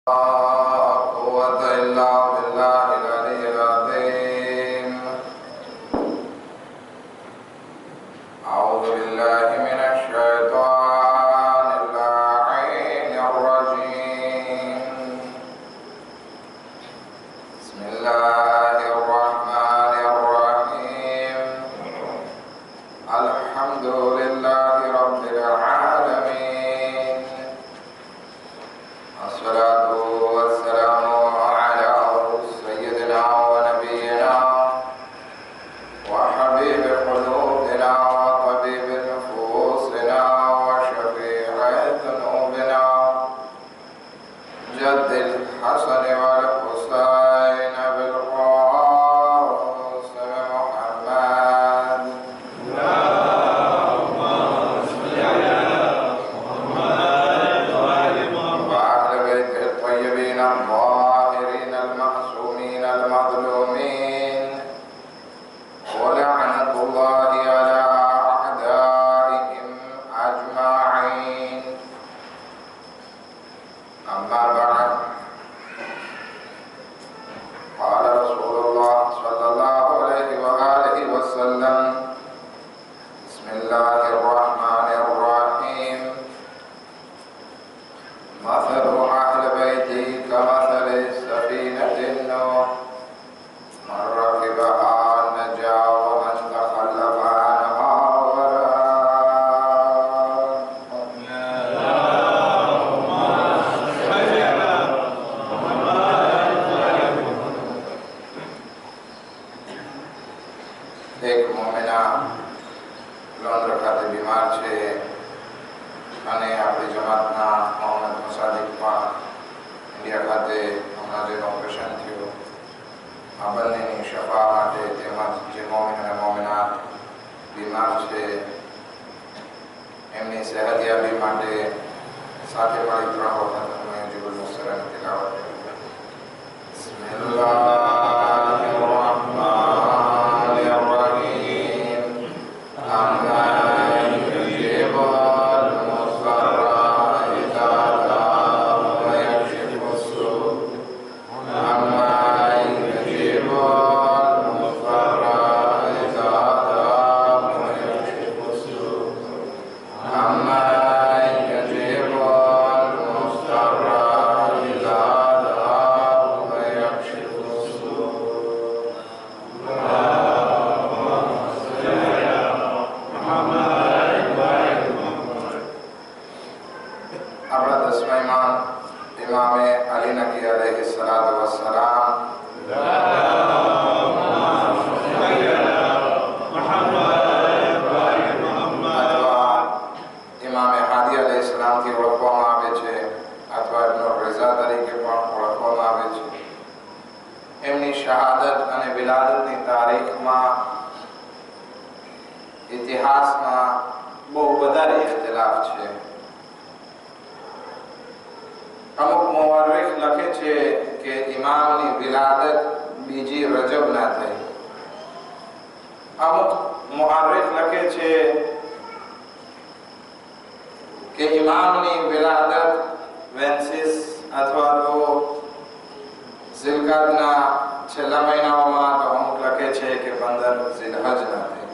قوة إلا بالله العلي العظيم. أعوذ بالله من الشيطان اللعين الرجيم. بسم الله الرحمن الرحيم. الحمد لله رب العالمين. الصلاة والسلام على سيدنا ونبينا وحبيب قلوبنا وطبيب نفوسنا وشفيع ذنوبنا جد الحسن والحسين بالقاسم محمد. الظاهرين المعصومين المظلومين ولعنة الله على أعدائهم أجمعين. أما بعد، قال رسول الله صلى الله عليه وآله وسلم: بسم الله الرحمن الرحيم. مثل أهل بيتي كمثل سفينة نوح من ركبها نجا ومن تخلف عنها غرق. एक मोमिना लंदन खाते बीमार छे અને આપણી જમાતના મોહમ્મદ મુસાદિક પણ ઇન્ડિયા ખાતે હમણાં જે ઓપરેશન થયું આ બંનેની શફા માટે તેમજ જે મોમિન અને મોમિનાત બીમાર છે એમની સેહતયાબી માટે સાથે મળી 3 વખત અમે જીબુલ મુસ્તરાની તિલાવત કરી. એમની શહાદત અને વિલાદતની તારીખમાં ઇતિહાસમાં બહુ વધારે ઇખ્તિલાફ છે. અમુક મુઅર્રિખ લખે છે કે ઇમામની વિલાદત બીજી રજબના થઈ. અમુક મુઅર્રિખ લખે છે કે ઇમામની વિલાદત વેન્સિસ અથવા તો ઝિલકાદના છેલ્લા મહિનાઓમાં, તો અમુક લખે છે કે 15 ઝિલહજના થઈ.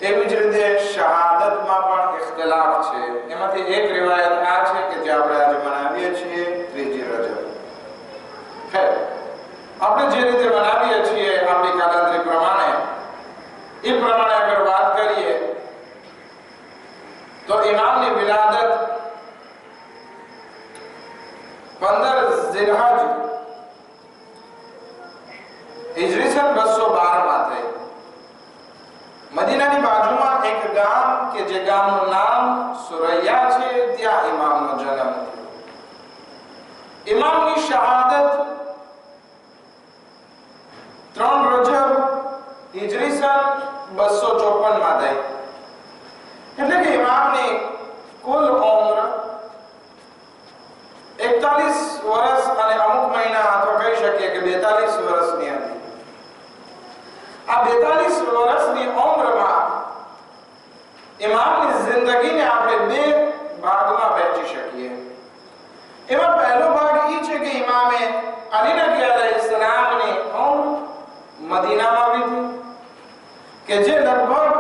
એવી જ રીતે શહાદતમાં પણ ઇખ્તિલાફ છે. એમાંથી એક રિવાયત આ છે કે જે આપણે આજે મનાવીએ છીએ 3જી રજબ. આપણે જે રીતે મનાવીએ છીએ આપણી કાલેન્ડર પ્રમાણે, એ પ્રમાણે અગર વાત કરીએ તો ઇમામની વિલાદત 15 ઝિલહજ હિજરી 212 માં થઈ. મદીનાની બાજુમાં એક ગામ કે જે ગામનું નામ સુરૈયા છે, ત્યાં ઇમામનો જન્મ થયો. ઇમામની શહાદત 3 રજબ હિજરી 254 માં થઈ. એટલે કે ઇમામની કુલ ઉંમર 41 વર્ષ અને અમુક મહિના અથવા કહી શકીએ કે 42 વર્ષની હતી. આ 42 વર્ષની ઉંમરમાં ઇમામની જિંદગીને આપણે 2 ભાગમાં વહેંચી શકીએ. એમાં પહેલો इमामे अली नबी अलैहिस्सलाम ने मदीना में बीती કે જે લગભગ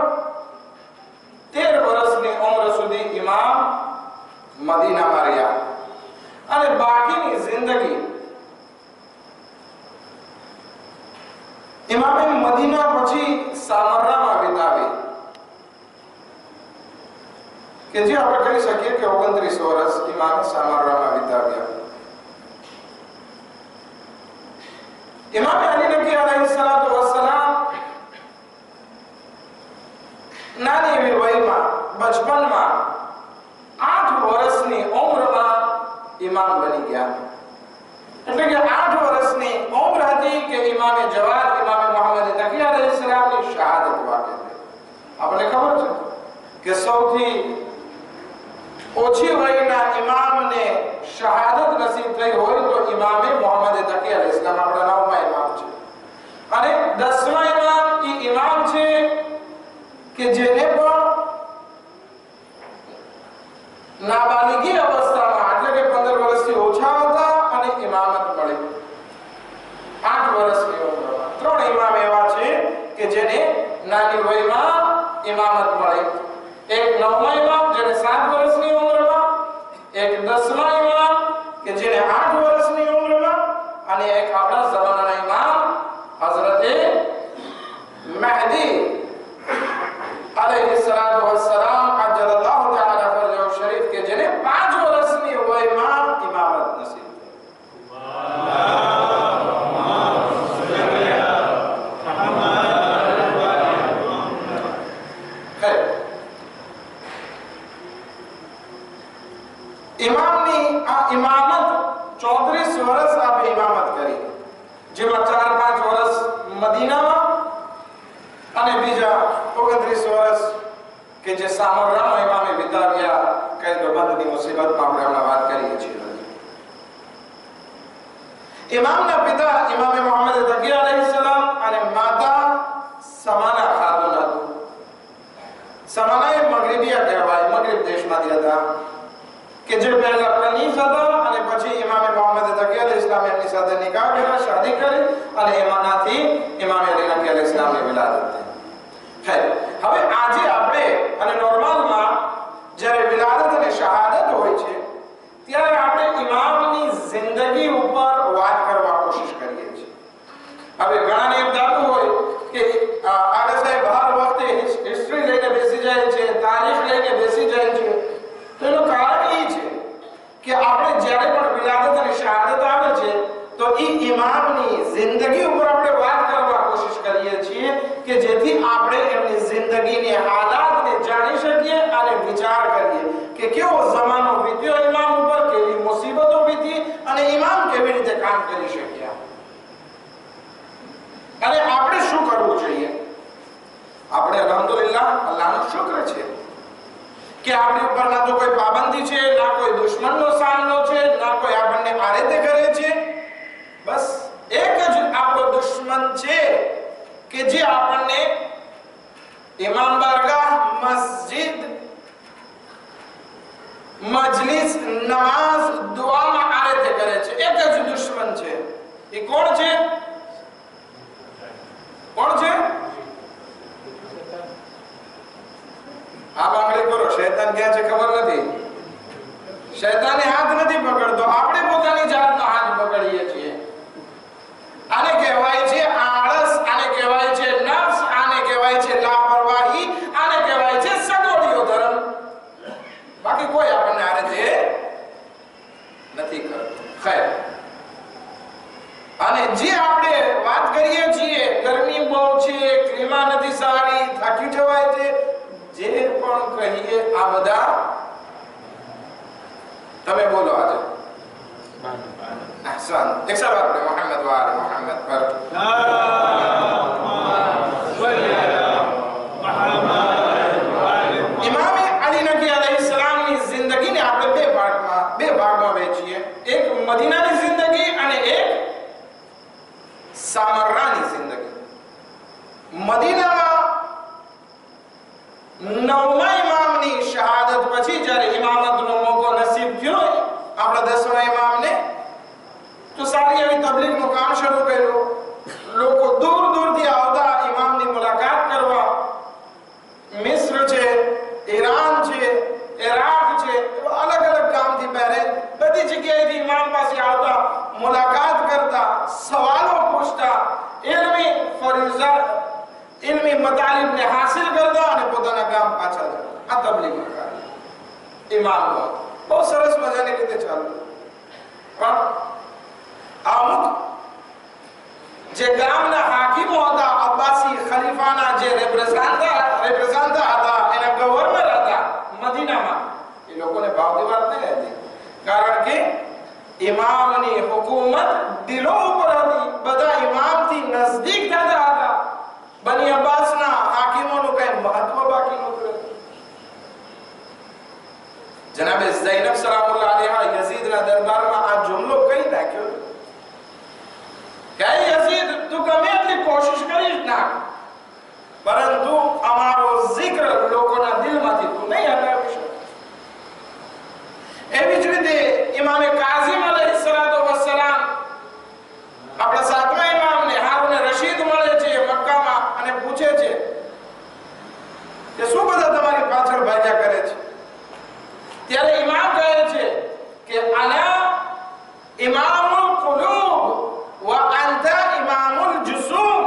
13 વર્ષની ઉંમર સુધી ઇમામ મદીનામાં રહ્યા અને બાકીની જિંદગી ઇમામે મદીના પછી સામરામાં વિતાવી કે જે આપણે કહી શકીએ કે 29 વર્ષ ઇમામે સામરામાં વિતાવ્યા. ઇમામ અલી નબી अलैहिस्सलातु वस्सलाम નાની એવી વયમાં બચપનમાં 8 વર્ષની ઉંમરમાં ઇમામ બની ગયા. એટલે કે 8 વર્ષની ઉંમર હતી કે ઇમામે જવાદ ઇમામે મોહમ્મદ તકી अलैहिस्सलामની શહાદત વાકે થઈ. આપણે ખબર છે કે સૌથી ઓછી વયના ઇમામને શહાદત નસીબ થઈ હોય તો ઇમામે મોહમ્મદ તકી अलैहिस्सलाम આપણા નવમા ઇમામ છે અને 10મા ઇમામ એ ઇમામ છે કે જેને પણ નાબાલિગી અવસ્થામાં એટલે કે 15 વર્ષથી ઓછા હતા અને ઇમામત મળી 8 વર્ષની ઉંમરમાં. 3 ઇમામ એવા છે કે જેને નાની વયમાં ઇમામત મળી. એક 9મા ઇમામ જેને 7 વર્ષની ઉંમરમાં, એક 10મા ઇમામ કે જેને 8 વર્ષની ઉંમરમાં અને એક આપણા જમાનાના ઇમામ હઝરતે મહદી अलैहिस्सलातु वस्सलाम अजल्लाहु ताला फरजहु शरीफ के જેને 5 વર્ષની વયમાં ઇમામત નસીબ થઈ. ઇમામની આ ઇમામત 34 વર્ષ આપે ઇમામત કરી, જેમાં 4-5 વર્ષ મદીનામાં અને બીજા 29 વર્ષ કે જે સામરામાં ઇમામે વિતાવ્યા કૈદબંધની મુસીબતમાં આપણે હમણાં વાત કરીએ છીએ. ઇમામના પિતા ઇમામે મોહમ્મદ તકી अलैहिस्सलाम અને માતા સમાના ખાતુન હતું. સમાના એ મગરિબિયા કહેવાય, મગરિબ દેશમાંથી હતા કે જે પહેલા કનીઝ હતા અને પછી ઇમામે મોહમ્મદ તકી अलैहिस्सलाम એમની સાથે નિકાહ કર્યા, શાદી કરી અને એમાંનાથી ઇમામે અલી નબી अलैहिस्सलामની વિલાદત થઈ. હવે આજે આપણે અને નોર્મલમાં જ્યારે વિલાદત અને શહાદત હોય છે ત્યારે આપણે ઇમામની જિંદગી ઉપર વાત કરવા કોશિશ કરીએ છીએ. હવે ઘણાને એમ થતું હોય કે આગળ સાહેબ હર વખતે હિસ્ટ્રી લઈને બેસી જાય છે, તારીખ લઈને બેસી જાય છે. તો એનું કારણ એ છે કે આપણે જ્યારે પણ વિલાદત અને શહાદત આવે છે તો એ ઇમામની જિંદગી ઉપર આપણે વાત કરવા કોશિશ કરીએ છીએ કે જેથી આપણે એમની જિંદગીની હાલાતને જાણી શકીએ અને વિચાર કરીએ કે કેવો જમાનો વીત્યો ઇમામ ઉપર, કેવી મુસીબતો વીતી અને ઇમામ કેવી રીતે કામ કરી શક્યા અને આપણે શું કરવું જોઈએ. આપણે અલ્હમ્દુલિલ્લાહ અલ્લાહનો શુક્ર છે કે આપણી ઉપર ના તો કોઈ પાબંદી છે, ના કોઈ દુશ્મનનો સામનો છે, ના કોઈ આપણને આરેતે કરે છે. બસ એક જ આપણો દુશ્મન છે કે જે આપણને ઇમામ બારગાહ, મસ્જિદ, મજલિસ, નમાઝ, દુઆમાં આરેતે કરે છે. એક જ દુશ્મન છે. એ કોણ છે? કોણ છે? આ બાંગડી કરો. શૈતાન ક્યાં છે ખબર નથી. શૈતાને હાથ નથી પકડતો, આપણે પોતાની જાતનો હાથ પકડીએ છીએ. આને કહેવાય છે આળસ, આને કહેવાય છે નફ્સ, આને કહેવાય છે લાપરવાહી, આને કહેવાય છે સગવડિયો ધર્મ. બાકી કોઈ આપણને આ રીતે નથી કરતું. ખૈર, અને જે આપણે વાત કરીએ છીએ ગરમી બહુ છે, ક્લિમા નથી સારી, થાકી જવાય છે, જે પણ કહીએ આ બધા તમે બોલો આજે أحسن. اكسر على محمد وعلى محمد پر इमाम अली नबी अलैहिस्सलाम ની જિંદગીને આપણે બે ભાગમાં વહેંચીએ. એક મદીનાની જિંદગી અને એક સામરાની જિંદગી. મદીનામાં 9મા ઇમામની શહાદત પછી જ્યારે ઇમામતનો મોકો નસીબ થયો આપણા 10મા ઇમામને, તો 9.5 દિવસથી ઇમામ પાસે આવતા, મુલાકાત કરતા, સવાલો પૂછતા, ઇલ્મી મતાલિબને હાસિલ કરતા અને પોતાના ગામ પાછા જતા. આ તબલીગનો કાર્ય ઇમામનો બહુ સરસ મજાની રીતે ચાલતું. પણ અમુક જે ગામના હાકીમો હતા, અબ્બાસી ખલીફાના જે representante હતા, એના ગવર્નર હતા મદીનામાં, એ લોકોને ભાવતી વાત નહીં હતી. કારણ કે ઇમામની હુકુમત દિલો ઉપર હતી. બધા ઇમામથી નજદીક થતા હતા. બની અબ્બાસના હાકીમોનું કઈ મહત્વ બાકી નહોતું. જનાબે ઝૈનબ સલામુલ્લાહ અલૈહા યઝીદના દરબારમાં આ જુમલો કહી નાખ્યો કે યઝીદ, તું ગમે એટલી કોશિશ કરીશ ના, પરંતુ અમારો zikr લોકોના દિલમાંથી તું નહીં હટાવી શકે. એવી જ રીતે ઇમામે કાઝિમ અલૈહિસ્સલાતુ વસ્સલામ, આપણા સાતમા ઇમામને હારૂન રશીદ મળે છે મક્કામાં અને પૂછે છે કે શું બધા તમારી પાછળ ભાગ્યા કરે છે? ત્યારે ઇમામ કહે છે કે અના ઇમામુલ કુલૂબ વ અંતા ઇમામુલ જુસૂમ,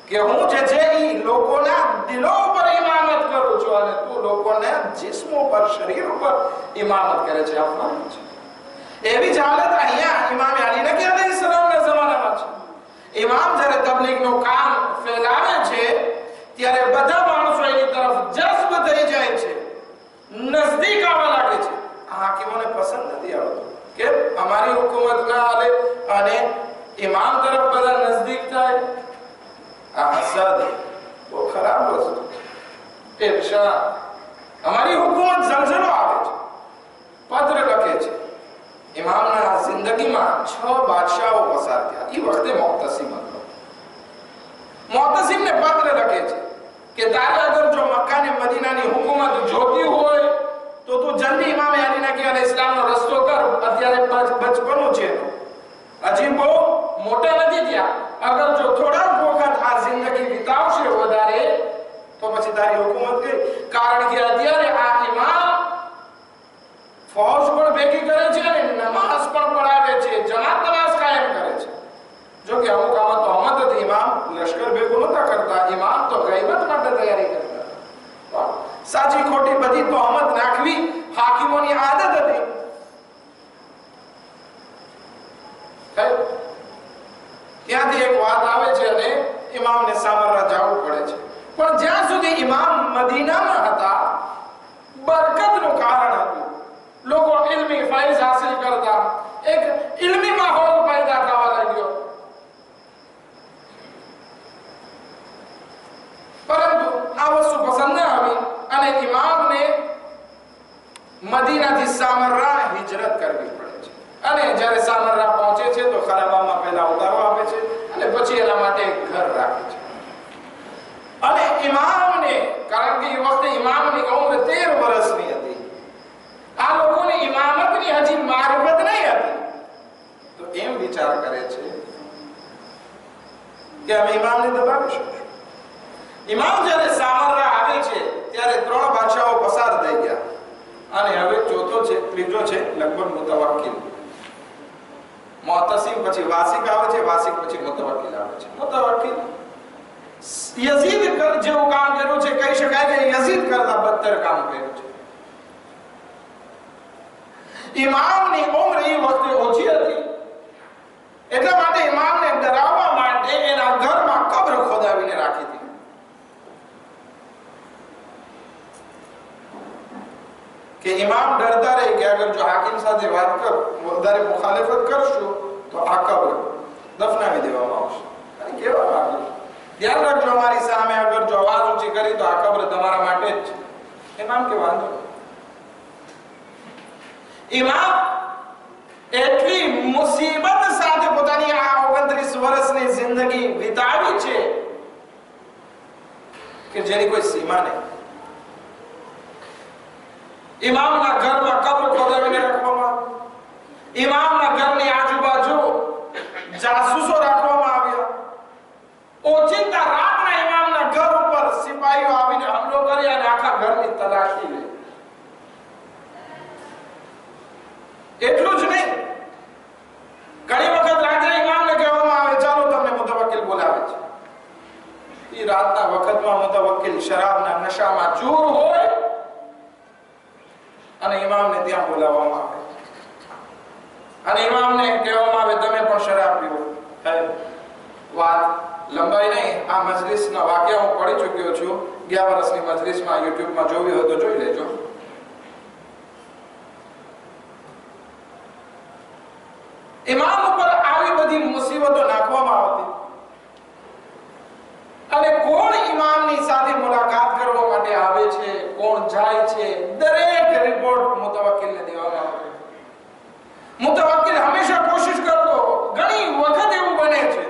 કે હું જે છે એ લોકોના દિલો ઉપર ઇમામત કરું છું અને તું લોકોના જિસ્મો પર, શરીર ઉપર ઇમામત કરે છે. આ ફરક છે. એવી જ હાલત અહીંયા ઇમામ અલી નકી અલૈહિસ્સલામના જમાનામાં છે. ઇમામ જ્યારે તબલીગનું કામ ફેલાવે છે ત્યારે બધા માણસો એની તરફ જઝ્બ થઈ જાય છે, નજદીક આવવા લાગે છે. હાકીમોને પસંદ નથી આવતું કે અમારી હુકુમત ના હાલે અને ઇમામ તરફ બધા નજદીક થાય. આ હસદ બહુ ખરાબ વસ્તુ. ઇરશા, અમારી હુકુમત જલજલો આવે છે. પત્ર લખે છે. ઇમામના જિંદગીમાં 6 બાદશાહો પસાર થયા. એ વખતે મુઅતસિમ હતો. મુઅતસિમને પત્ર લખે છે કે તારે અગર જો મક્કા ને મદીનાની હુકુમત જોતી હોય તો તું જલ્દી ઇમામ અલી નકી અલૈહિસ્સલામનો રસ્તો કર. અત્યારે બચપનું છે, હજી બહુ મોટા નથી થયા. અગર જો થોડા વખત આ જિંદગી વિતાવશે વધારે તો પછી તારી હુકુમત ગઈ. કારણ કે અત્યારે આ ઇમામ ફૌજ પણ ભેગી કરે છે અને નમાઝ પણ પઢાવે છે, જમાત નમાઝ કાયમ કરે છે. જો કે અમુક આમાં તહોમત હતી, ઇમામ લશ્કર ભેગું નતા કરતા, ઇમામ તો ગૈબત માટે તૈયારી કરતા. સાચી ખોટી બધી તહોમત નાખવી હાકીમોની આદત હતી. ત્યાંથી એક વાત આવે છે અને ઇમામને સામરા જવું પડે છે. પણ જ્યાં સુધી ઇમામ મદીનામાં હતા, બરકતનું કારણ હતું. લોકો ઇલ્મી ફૈઝ હાસિલ કરતા, એક ઇલ્મી માહોલ પેદા થવા લાગ્યો. પરંતુ આ વસ્તુ પસંદ ન આવી અને ઇમામને મદીનાથી સામરા હિજરત કરવી પડે છે. અને જ્યારે સામરા પહોંચે છે તો ખરાબામાં પહેલા ઉતારો આપે છે અને પછી એના માટે એક ઘર રાખે છે. અને ઇમામને, કારણ કે એ વખતે ઇમામની ઉંમર 13 વર્ષની હતી, આ લોકોની ઇમામતની હજી મારફત નહીં હતી, તો એમ વિચાર કરે છે કે અમે ઇમામને દબાવી શકશું. ઇમામ જ્યારે સામરા આવે છે ત્યારે 3 બાદશાહો પસાર થઈ ગયા અને હવે ચોથો છે, ત્રીજો છે લગભગ મુતવક્કિલ. મુઅતસિમ પછી વાસિક આવે છે, વાસિક પછી મુતવક્કિલ આવે છે. મુતવક્કિલ યઝીદ જેવું કામ કર્યું છે, કહી શકાય કે યઝીદ કરતા બદતર કામ કર્યું છે. ઇમામની ઉંમર એ વખતે ઓછી હતી, એટલા માટે ઇમામને ડરાવવા માટે એના ઘરમાં કબ્ર ખોદાવીને રાખી હતી. કે ઇમામ ડરતા રહે કે અગર જો હાકિમ સાથે વાત કર, વધારે મુખાલફત કરશું તો આ કબ્ર દફનાવી દેવામાં આવશે. અને કેવા માંગે, ધ્યાન રાખજો અમારી સામે અગર જો અવાજ ઊંચી કરી તો આ કબ્ર તમારા માટે જ છે. ઇમામ કે વાંધો. ઇમામ એટલી મુસીબત સાથે પોતાની આ 29 વર્ષની જિંદગી વિતાવી છે કે જેની કોઈ સીમા નહીં. ઇમામના ઘરમાં કબ્ર ખોદાવીને રાખવામાં, ઇમામના ઘરની આજુબાજુ જાસૂસો રાખવામાં આવ્યા. ઓચિંતા રાતના ઇમામના ઘર ઉપર સિપાહીઓ આવીને હુમલો કરી અને આખા ઘરની તલાશી લે. અને ઇમામને કહેવામાં આવે તમે પણ શરાબ પીવો. વાત લંબાઈ નહીં, આ મજલિસના વાક્ય હું પડી ચૂક્યો છું. ગયા વર્ષની મજલિસમાં યુટ્યુબમાં જોયું હોય તો જોઈ લેજો. ઇમામ ઉપર આવી બધી મુસીબતો નાખવામાં આવતી અને કોણ ઇમામની સાથે મુલાકાત કરવા માટે આવે છે, કોણ જાય છે, દરેક રિપોર્ટ મુતવક્કિલને દેવામાં આવે. મુતવક્કિલ હંમેશા કોશિશ કરતો, ઘણી વખત એવું બને છે,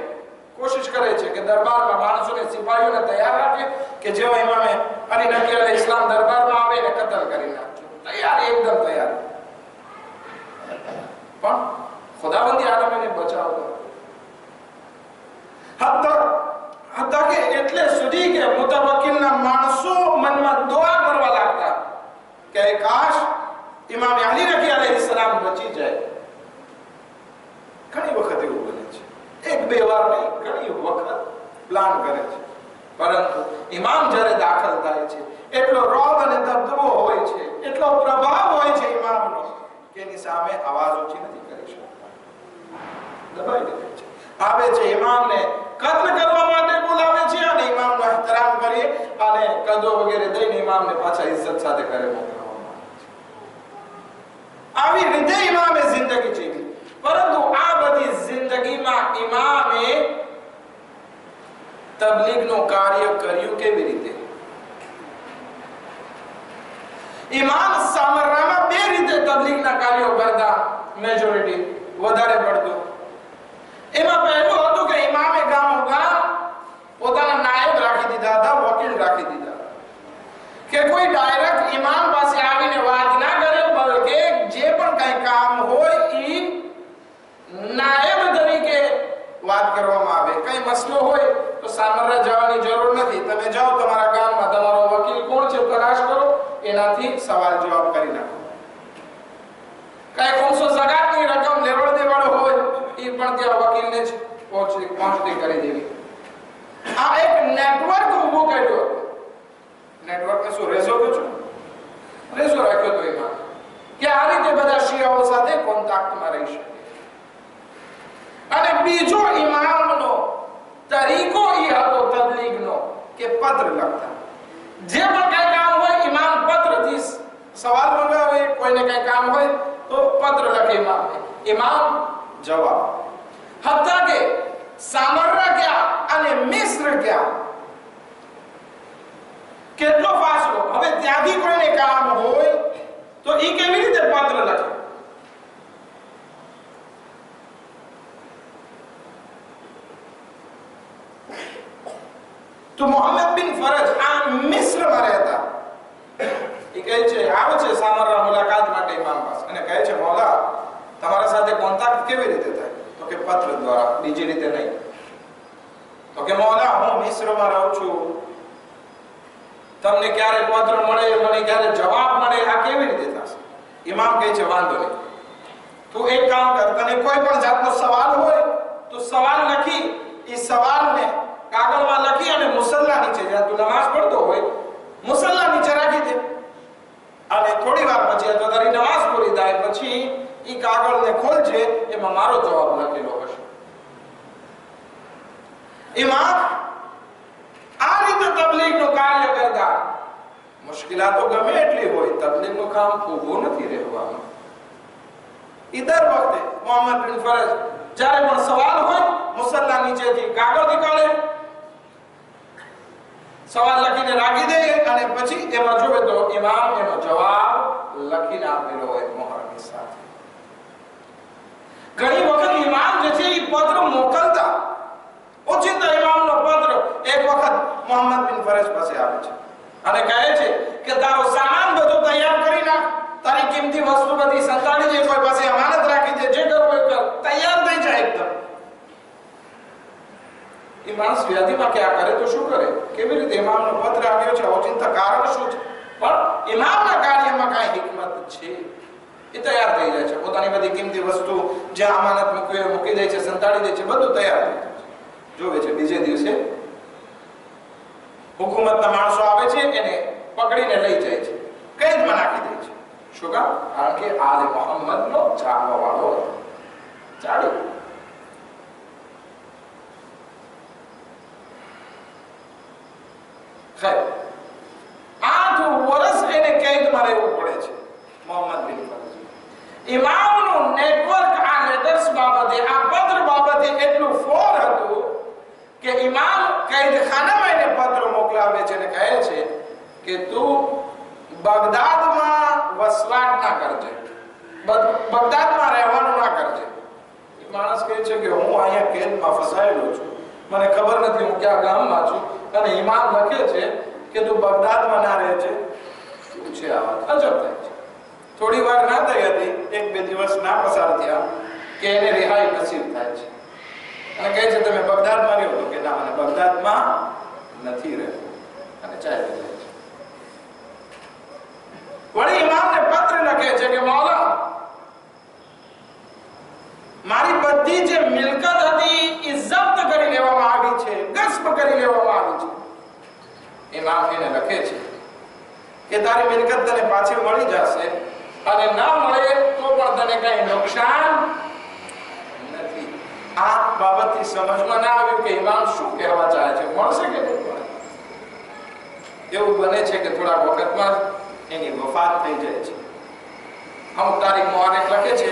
કોશિશ કરે છે કે દરબારમાં માણસોને, સિપાહીઓને તૈયાર રાખે કે જેવા ઇમામે અલી નકી અલૈહિ ઇસ્લામ દરબારમાં આવે એને કતલ કરી નાખજો. તૈયાર, એકદમ તૈયાર. પણ ખુદાવંદી આલમને બચાવતો હતા કે એટલે સુધી કે મુતવક્કિલના માણસો મનમાં દુઆ કરવા લાગતા કે કાશ ઇમામ અલી નકી અલૈહિ સલામ બચી જાય. ઘણી વખત એવું બને છે, એક બે વાર નહીં, ઘણી વખત પ્લાન કરે છે. પરંતુ ઇમામ જ્યારે દાખલ થાય છે એટલો રોબ અને દબદબો હોય છે, એટલો પ્રભાવ હોય છે ઇમામનો કે એની સામે અવાજ ઊંચી નથી કરી શકતા, દબાઈ દે છે. આવે છે ઇમામને કત્લ કરવા માટે બોલાવે છે અને ઇમામનો એહતરામ કરી અને કદો વગેરે દઈને ઇમામને પાછા ઇજ્જત સાથે ઘરે મોકલવામાં આવે છે. આવી રીતે ઇમામે જિંદગી જીવી. પરંતુ આ બધી જિંદગીમાં ઇમામે તબલીગનું કાર્ય કર્યું કેવી રીતે? ઇમામ સામરામાં બે રીતે તબલીગના કાર્યો કરતા, મેજોરિટી વધારે પડતું. એમાં પહેલું હતું કે ઇમામે ગામોગામ પોતાના નાયબ રાખી દીધા હતા, વકીલ રાખી દીધા કે કોઈ ડાયરેક્ટ ઇમામ પાસે આવીને વાત ના કરે, બલકે જે પણ કઈ કામ હોય એ નાયબ તરીકે વાત કરવામાં આવે. કઈ મસલો હોય તો સામરા જવાની જરૂર નથી, તમે જાઓ તમારા ગામમાં તમારો વકીલ કોણ છે તલાશ કરો, એનાથી સવાલ જવાબ કરી નાખો. કઈ 500 ઝકાતની રકમ લેવડ દેવડ હોય એ પણ ત્યાં વકીલને જ પહોંચતી કરી દેવી. આ એક નેટવર્ક ઊભું કર્યું. નેટવર્કને શું રેસો કહો છો? રેસો રાખ્યો તો એમાં કે આ રીતે બધા શિયાઓ સાથે કોન્ટેક્ટમાં રહી શકે. અને બીજો ઇમામનો તરીકો એ હતો તબલીગનો કે પત્ર લખતા. જે પણ કઈ કામ હોય ઇમામ પત્રથી સવાલ મંગાવે, કોઈને કઈ કામ હોય તો પત્ર લખે ઇમામને, ઇમામ જવાબ. હત્તા કે સામરા ગયા અને મિસ્ર ગયા, કેટલો ફાસલો. હવે ત્યાંથી કોઈને કામ હોય તો એ કેવી રીતે પત્ર લખે? તો મોહમ્મદ બિન ફરજ આ મિસ્રમાં રહેતા, એ કહે છે, આવે છે સામરા મુલાકાત માટે ઇમામ પાસે અને કહે છે મૌલા તમારા સાથે કોન્ટેક્ટ કેવી રીતે થાય? તો કે પત્ર દ્વારા, બીજી રીતે નહીં. તો કે મૌલા હું મિસ્રમાં રહું છું, તમને ક્યારે પત્ર મળે, મને ક્યારે જવાબ મળે, આ કેવી રીતે થશે? ઇમામ કહે છે વાંધો નહીં, તું એક કામ કર, તને કોઈ પણ જાતનો સવાલ હોય તો સવાલ લખી, એ સવાલને કાગળમાં લખી અને મુસલ્લા નીચે, જ્યાં તું નમાઝ પડતો હોય મુસલ્લા નીચે રાખી દે. અને થોડી વાર પછી અથવા તારી નમાઝ પૂરી થાય પછી એ કાગળને ખોલજે, એમાં મારો જવાબ લખેલો હશે. ઇમામ આ રીતે તબલીગનું કાર્ય કરતા. મુશ્કેલાતો ગમે એટલી હોય, તબલીગનું કામ ઊભું નથી રહેવાનું. ઈદર વખતે મોહમ્મદ બિન ફરજ જ્યારે પણ સવાલ હોય મુસલ્લા નીચેથી કાગળ નીકાળે, સવાલ લખીને રાખી દે અને પછી એમાં જોવે તો ઇમામ એનો જવાબ લખીને આપેલો હોય મોહરની સાથે. ઘણી વખત ઇમામ જે છે એ પત્ર મોકલતા. ઓચિંતા ઇમામનો પત્ર એક વખત મોહમ્મદ બિન ફરજ પાસે આવે છે અને કહે છે કે તારો સામાન બધો તૈયાર કરી નાખ, તારી કિંમતી વસ્તુ બધી સંતાડી દે, કોઈ પાસે અમાનત રાખી દે, જે કરવું એ કર, તૈયાર થઈ જાય એકદમ. એ માણસ વ્યાધિમાં ક્યાં કરે તો શું કરે? કેવી રીતે ઇમામનો પત્ર આવ્યો છે, ઓચિંતા કારણ શું છે? પણ ઇમામના કાર્યમાં કાંઈ હિકમત છે, એ તૈયાર થઈ જાય છે. પોતાની બધી કિંમતી વસ્તુ જ્યાં અમાનત મૂકી દે છે, સંતાડી દે છે, બધું તૈયાર થઈ જાય છે. જોવે છે બીજે દિવસે હુકુમતના માણસો આવે છે, એને પકડીને લઈ જાય છે, કેદમાં નાખી દે છે. શું કામ? કારણ કે આલે મોહમ્મદનો ચાહવા વાળો હતો. ચાલી. ખૈર 8 વર્ષ એને કેદમાં રહેવું પડે છે મોહમ્મદ બિન ફરજી. ઇમામનું નેટવર્ક આ લેટર્સ બાબતે, આ પત્ર બાબતે એટલું ફોર હતું કે ઇમામ કેદખાનામાં એને પત્ર મોકલાવે છે અને કહે છે કે તું બગદાદમાં વસવાટ ના કરજે, બગદાદમાં રહેવાનું ના કરજે. માણસ કહે છે કે હું અહીંયા કેદમાં ફસાયેલો છું, મને ખબર નથી હું ક્યાં ગામમાં છું, અને ઇમામ લખે છે કે તું બગદાદમાં ના રહે છે. શું છે આ વાત? અજબ થાય છે. થોડી વાર ના થઈ હતી, 1-2 દિવસ ના પસાર થયા કે એને રિહાઈ નસીબ થાય છે અને કહે છે તમે બગદાદમાં રહ્યો? તો કે ના, મને બગદાદમાં નથી રહેવું, અને ચાલી જાય છે. વળી ઇમામને પત્ર લખે છે કે મૌલા, મારી બધી જે મિલકત હતી એ જપ્ત કરી લેવામાં આવી છે, ગસ્પ કરી લેવામાં આવી છે. ઇમામ એને લખે છે કે તારી મિલકત તને પાછી મળી જશે, અને ના મળે તો પણ તને કઈ નુકસાન નથી. આ બાબતથી સમજમાં ના આવ્યું કે ઇમામ શું કહેવા ચાહે છે, મળશે કે નહીં મળે. એવું બને છે કે થોડા વખતમાં એની વફાત થઈ જાય છે. અમુક તારીખ મુબારક લખે છે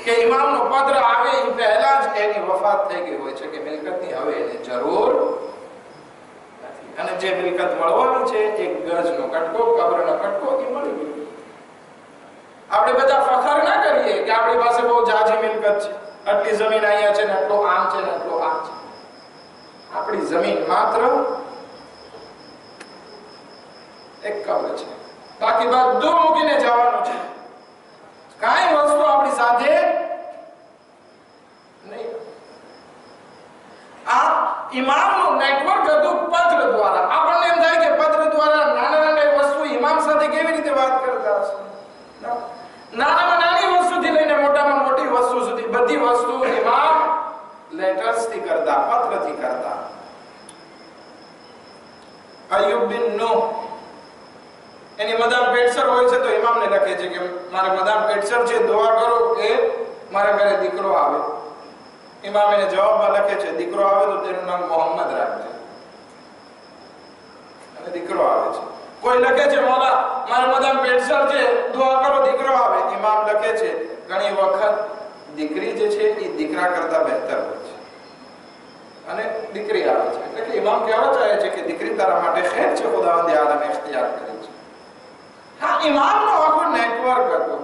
કે ઇમામનો પત્ર આવે એ પહેલા જ એની વફાત થઈ ગઈ હોય છે, કે મિલકતની હવે એને જરૂર નથી, અને જે મિલકત મળવાની છે એક ગજનો કટકો, કબરનો કટકો એ મળી ગયો. આપણે બધા ફખર ના કરીએ કે આપણી પાસે બહુ જાજી મિલકત છે, આટલી જમીન અહીંયા છે ને આટલો આમ છે ને આટલો આમ છે. આપણી જમીન માત્ર એક કબર છે, બાકી બધું મૂકીને જવાનું છે. કાંઈ વસ્તુ આપણી સાથે નહીં. આ ઇમામનું નેટવર્ક હતું પત્ર દ્વારા. આપણને એમ થાય કે પત્ર દ્વારા નાના વસ્તુ ઇમામ સાથે કેવી રીતે વાત કરતા હશે. નાનામાં નાની વસ્તુથી લઈને મોટામાં મોટી વસ્તુ સુધી બધી વસ્તુ ઇમામ લેટર્સથી કરતા, પત્રથી કરતા. અય્યુબ બિન નૂહ એની મદામ પેટસર હોય છે, તો ઇમામને લખે છે કે મારે મદામ પેટસર છે, દુઆ કરો કે મારા ઘરે દીકરો આવે. ઇમામ એને જવાબમાં લખે છે દીકરો આવે તો તેનું નામ મોહમ્મદ રાખજે, અને દીકરો આવે છે. કોઈ લખે છે મૌલા મારા મદામ પેટસર છે, દુઆ કરો દીકરો આવે. ઇમામ લખે છે ઘણી વખત દીકરી જે છે એ દીકરા કરતા બહેતર હોય છે, અને દીકરી આવે છે. એટલે કે ઇમામ કહેવા ચાહે છે કે દીકરી તારા માટે ખેર છે, ખુદાવંદે આલમ ઇખ્તિયાર કરી છે. હા, ઇમામનો આખો નેટવર્ક હતો.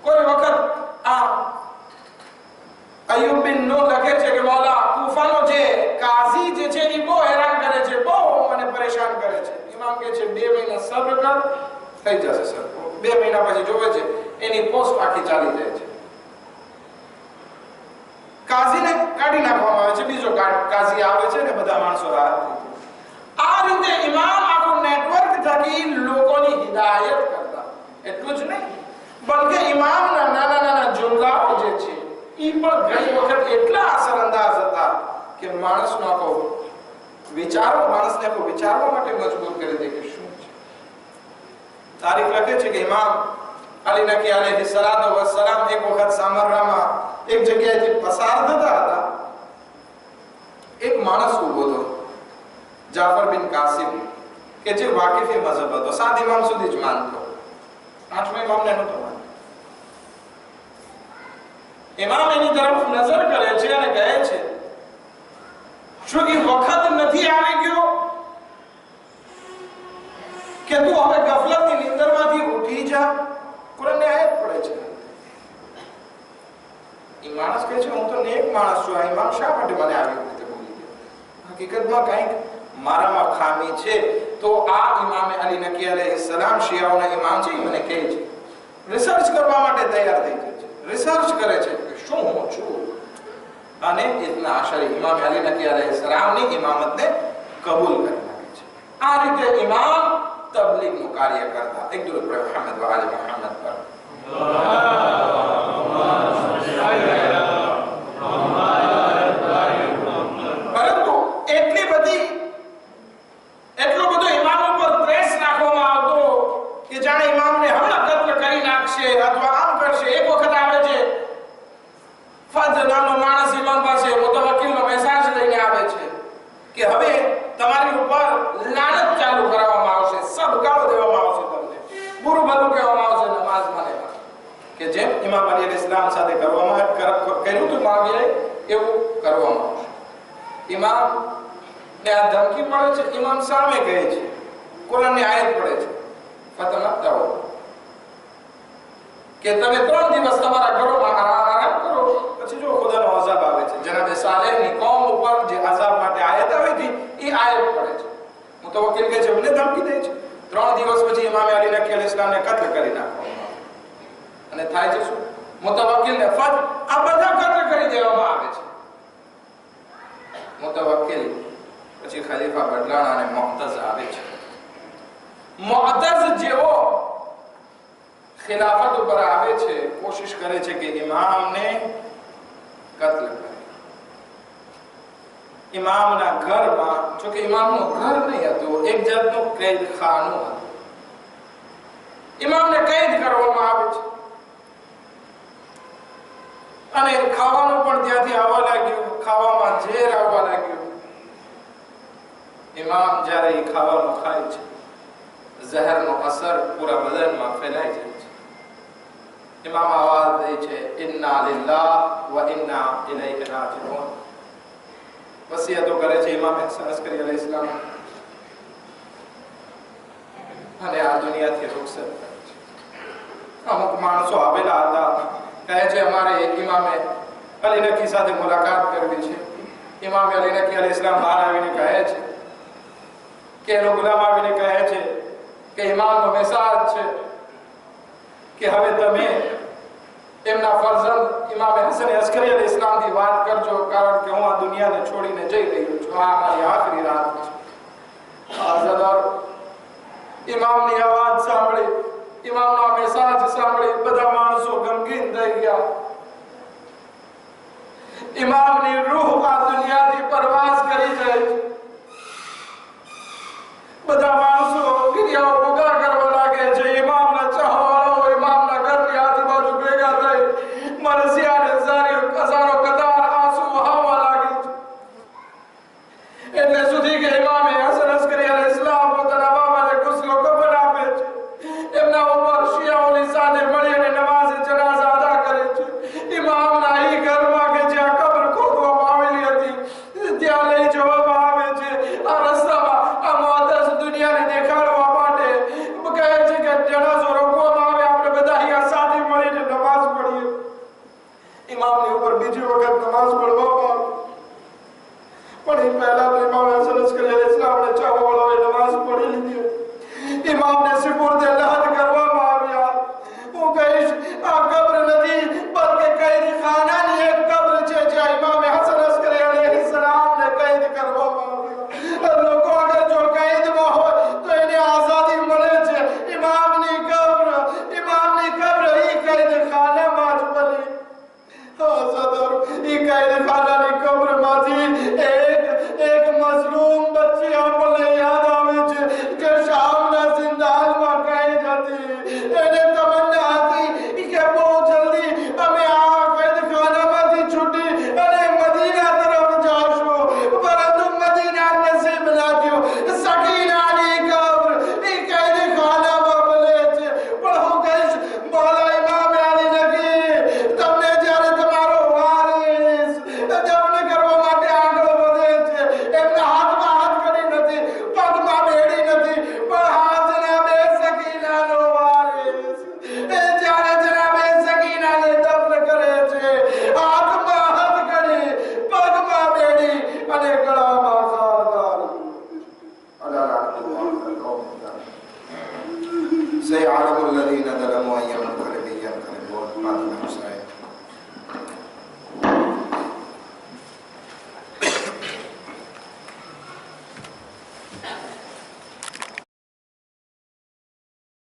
કોઈ વખત આ અય્યુબ બિન નૂહ લખે છે કે મૌલા કૂફાનો જે કાઝી જે છે એ બહુ હેરાન કરે છે, બહુ મને પરેશાન કરે છે. ઇમામ કહે છે 2 મહિના સબ્ર કર, થઈ જશે સર. 2 મહિના પછી જોવે છે એની પોસ્ટ આખી ચાલી જાય છે. કાઝીને કાઢી નાખવામાં આવે છે, બીજો કાઝી આવે છે ને બધા માણસો રાહત થઈ જાય. આ રીતે ઇમામ આખું નેટવર્ક થકી લોકોની હિદાયત કરતા. એટલું જ નહીં, બલકે ઇમામના નાના નાના જુમલાઓ જે છે એ પણ ઘણી વખત એટલા અસરઅંદાજ હતા કે માણસનો આખો માણસને આખો વિચારવા માટે મજબૂર કરી દે કે શું છે. તારીખ લખે છે કે ઇમામ અલી નકી અલૈહિ સલાતો વસ્સલામ એક વખત સામરામાં એક જગ્યાએથી પસાર થતા હતા. એક માણસ ઊભો હતો, જાફર બિન કાસિમ, કે જે વાકીફી મઝહબ હતો, 7 ઇમામ સુધી જ માનતો, 8મા ઇમામને નહોતો માનતો. ઇમામ એની તરફ નજર કરે છે અને કહે છે શું એ વખત નથી આવી ગયો કે તું હવે ગફલતની નિંદરમાંથી ઉઠી જા? કુરાનની આયત પડે છે. એ માણસ કહે છે હું તો નેક માણસ છું, આ ઇમામ શા માટે મને આવી રીતે બોલી ગયો? હકીકતમાં કંઈક મારામાં ખામી છે. તો આ ઇમામે અલી નકી અલૈહિ સલામ શિયાઓના ઇમામ છે, મને કહે છે, રિસર્ચ કરવા માટે તૈયાર થઈ જાય છે, રિસર્ચ કરે છે કે શું હું છું, અને ઇતના આશરે ઇમામે અલી નકી અલૈહિ સલામની ઇમામતને કબૂલ કરી નાખે છે. આ રીતે ઇમામ તબલીગનું કાર્ય કરતા. એક દુરૂદ પર મુહમ્મદ વ આલે મુહમ્મદ પર પરંતુ એટલો બધો ઇમામ ઉપર પ્રેસ નાખવામાં આવતો કે જાણે ઇમામને હમણાં કત્લ કરી નાખશે અથવા આમ કરશે. એક વખત આવે છે ફદ નામનો માણસ ઇમામ પાસે મુતવક્કિલનો મેસેજ લઈને આવે છે કે હવે તમારી ઉપર લાનત ચાલુ કરાવવામાં આવશે, સબકારો દેવામાં આવશે, તમને બુરું ભલું કહેવામાં આવશે નમાઝમાં ને કે જેમ ઇમામ અલી અલૈહિસ્સલામ સાથે કર્યું હતું માવીએ એવું કરવામાં આવશે. ઇમામ ને આ ધમકી મળે છે. ઇમામ સામે કહે છે, કુરાનની આયત પડે છે, ફતમત્તાઓ કે તમે 3 દિવસ તમારા ઘરોમાં આરામ કરો, પછી જો ખુદાનો અઝાબ આવે છે. જનાબે સાલેહની કોમ ઉપર જે અઝાબ માટે આયત આવી હતી એ આયત પડે છે. મુતવક્કિલ કહે છે, મને ધમકી દે છે. 3 દિવસ પછી ઇમામ અલી નકી અલૈહિસ્સલામને કત્લ કરી નાખવામાં અને થાય છે શું? મુતવક્કિલને ફત આ બધા કત્લ કરી દેવામાં આવે છે. મુતવક્કિલ પછી ખલીફા બદલાણા અને મુઅતઝ આવે છે. મુઅતઝ જેવો ખિલાફત ઉપર આવે છે, કોશિશ કરે છે કે ઇમામને કત્લ કરે. ઇમામના ઘરમાં, જો કે ઇમામનું ઘર નહીં હતું, એક જાતનું કેદખાનું હતું. ઇમામને કેદ કરવામાં આવે છે અને ખાવાનું પણ ત્યાંથી આવવા લાગ્યું, ખાવામાં ઝેર આવવા લાગ્યું. ઇમામ જ્યારે એ ખાવાનું ખાય છે, ઝહેરનો અસર પૂરા બદનમાં ફેલાઈ જાય છે. ઇમામ આવાજ દે છે, ઇન્ના લિલ્લાહ વ ઇન્ના ઇલૈહિ રાજીઉન. વસિયતો કરે છે ઇમામ હસન અસ્કરી અલૈહિસ્સલામ અને આ દુનિયાથી રૂખસત કરે છે. અમુક માણસો આવેલા હતા, કહે છે અમારે ઇમામે અલી નકી સાથે મુલાકાત કરવી છે. ઇમામ અલી નકી અલૈહિસ્સલામ બહાર આવીને કહે છે કે એનો ગુલામ આવીને કહે છે કે ઇમામનો મેસેજ છે કે હવે તમે એમના ફરજંદ ઇમામ હસન અસ્કરી અલૈહિસ્સલામથી વાત કરજો, કારણ કે હું આ દુનિયાને છોડીને જઈ રહ્યો છું. આ મારી આખરી રાત છે. આઝાદાર ઇમામની અવાજ સાંભળી, ઇમામનો મેસેજ સાંભળી બધા માણસો ગમગીન થઈ ગયા. ઇમામની રૂહ આ દુનિયાથી પરવાસ કરી જાય છે. બધા માણસો ગિરિયાઓ પુકાર કરવા લાગે છે. ઇમામના ચાહવાળાઓ ઇમામના ઘરની આજુબાજુ ભેગા થઈ મરસિયાને હજારો કતાર આંસુ વહાવવા લાગે છે. એટલે સુધી કે ઇમામે હસન અસ્કરી અલૈહિસ્સલામ પોતાના બાબાને ગુસ્લો કફન આપે છે. એમના ઉપર શિયાઓની સાથે મળી અને નમાઝે જનાઝા અદા કરે છે. ઇમામના એ ઘરમાં કે જ્યાં કબ્ર ખોદવામાં આવેલી હતી ત્યાં લઈ જવામાં આવે છે. આ રસ્તામાં આ મુઅતઝ દુનિયાને દેખાડવા માટે કહે છે કે જનાઝો રોકવામાં આવે, આપણે બધા અહીંયા સાથે મળીને નમાઝ પઢીએ. ઇમામની ઉપર બીજી વખત નમાઝ પઢવામાં આવે, પણ એ પહેલા તો ઇમામ હસન અસ્કરી અલૈહિસ્સલામને ચાહવાળાઓએ નમાઝ પઢી લીધી. ઇમામને સુપુર્દે લહદ કરવામાં આવ્યા. હું કહીશ આ કબ્ર નથી, બલકે કેદખાનાની એક કબ્ર છે જ્યાં ઇમામ હસન અસ્કરી અલૈહિસ્સલામને કેદ કરવામાં આવ્યા. લોકો અગર જો કેદમાં હોય તો એને આઝાદી મળે છે. ઇમામની કબ્ર એ કેદખાનામાં જ બની. આઝાદાર એ કેદખાના